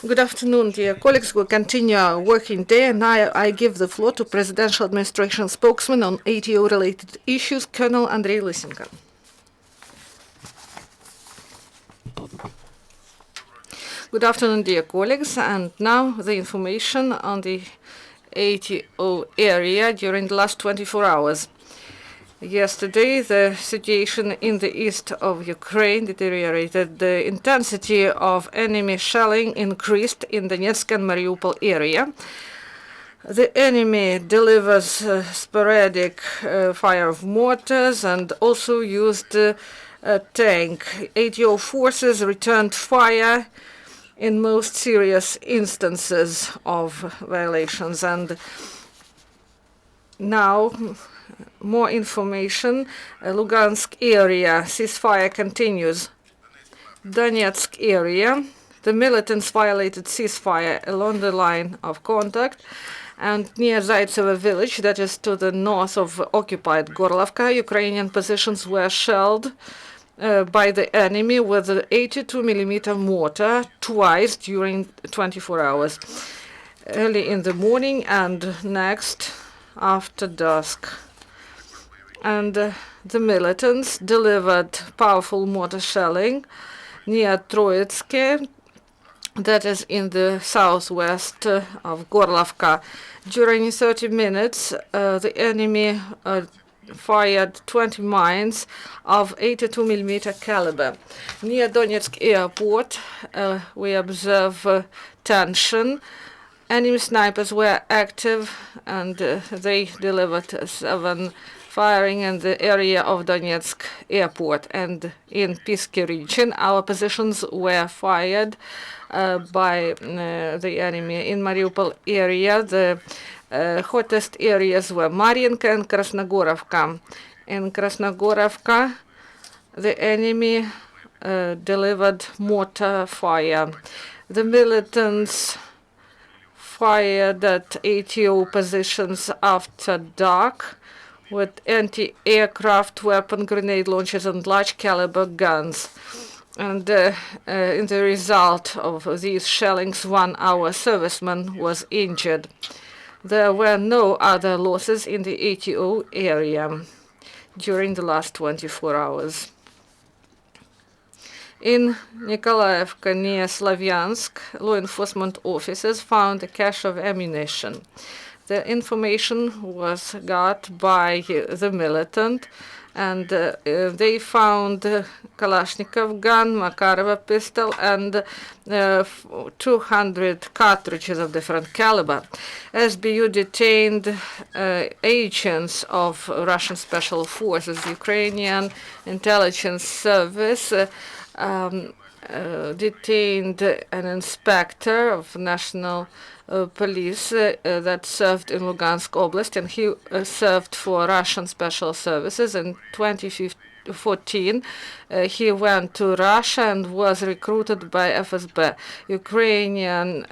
Good afternoon, dear colleagues. We'll continue our working day, and now I give the floor to Presidential Administration spokesman on ATO-related issues, Colonel Andriy Lysenko. Good afternoon, dear colleagues, and now the information on the ATO area during the last 24 hours. Yesterday, the situation in the east of Ukraine deteriorated. The intensity of enemy shelling increased in the Donetsk and Mariupol area. The enemy delivers sporadic fire of mortars and also used a tank. ATO forces returned fire in most serious instances of violations. And now, more information. Lugansk area ceasefire continues. Donetsk area, the militants violated ceasefire along the line of contact, and near Zaitsevo village, that is to the north of occupied Gorlovka, Ukrainian positions were shelled by the enemy with an 82mm mortar twice during 24 hours, early in the morning and next after dusk. And the militants delivered powerful mortar shelling near Troitsky, that is in the southwest of Gorlovka. During 30 minutes, the enemy fired 20 mines of 82mm caliber. Near Donetsk airport, we observe tension. Enemy snipers were active, and they delivered 7 firing in the area of Donetsk airport. And in Pisky region, our positions were fired by the enemy. In Mariupol area, the hottest areas were Mariinka and Krasnogorovka. In Krasnogorovka, the enemy delivered mortar fire. The militants fired at ATO positions after dark with anti-aircraft weapon grenade launchers and large caliber guns. And in the result of these shellings, 1 our serviceman was injured. There were no other losses in the ATO area during the last 24 hours. In Nikolaevka, near Slavyansk, law enforcement officers found a cache of ammunition. The information was got by the militant, and they found Kalashnikov gun, Makarova pistol, and 200 cartridges of different caliber. SBU detained agents of Russian Special Forces. Ukrainian intelligence service detained an inspector of national police that served in Lugansk Oblast, and he served for Russian Special Services. In 2014, he went to Russia and was recruited by FSB. Ukrainian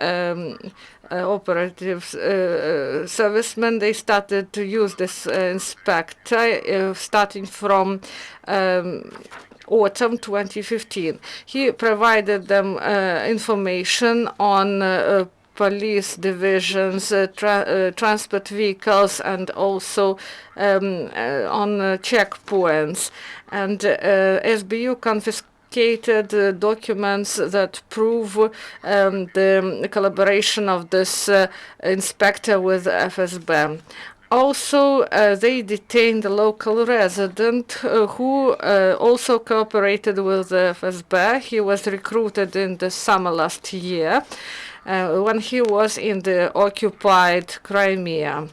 operatives, servicemen, they started to use this inspector starting from autumn 2015. He provided them information on police divisions, transport vehicles, and also on checkpoints. And SBU confiscated documents that prove the collaboration of this inspector with FSB. Also, they detained a local resident who also cooperated with the FSB. He was recruited in the summer last year when he was in the occupied Crimea.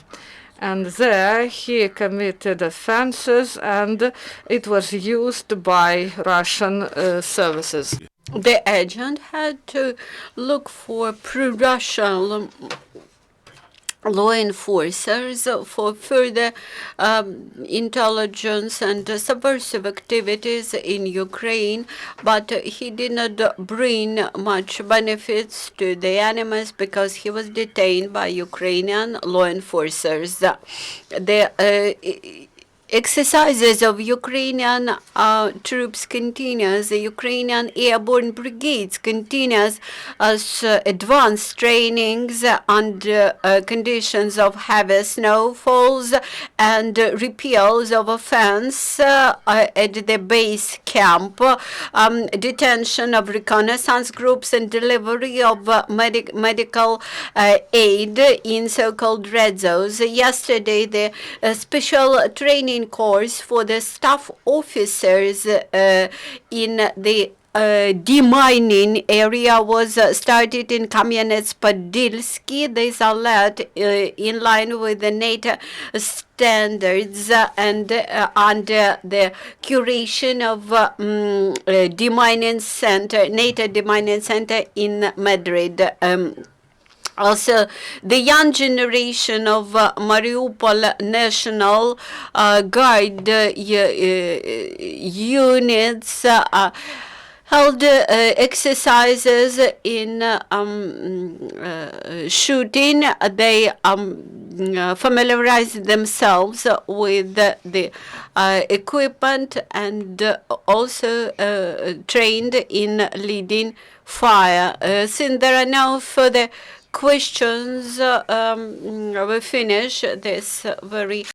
And there he committed offenses, and it was used by Russian services. The agent had to look for pro-Russian law enforcers for further intelligence and subversive activities in Ukraine, but he did not bring much benefits to the enemies because he was detained by Ukrainian law enforcers. The exercises of Ukrainian troops continues. The Ukrainian airborne brigades continues as advanced trainings under conditions of heavy snowfalls and repeals of offense at the base camp, detention of reconnaissance groups and delivery of medical aid in so-called red zones. Yesterday, the special training course for the staff officers in the demining area was started in Kamianets-Podilsky. These are led in line with the NATO standards and under the curation of demining center, NATO demining center in Madrid. Also, the young generation of Mariupol National Guard units held exercises in shooting. They familiarized themselves with the equipment and also trained in leading fire. Since there are no further questions, we finish this very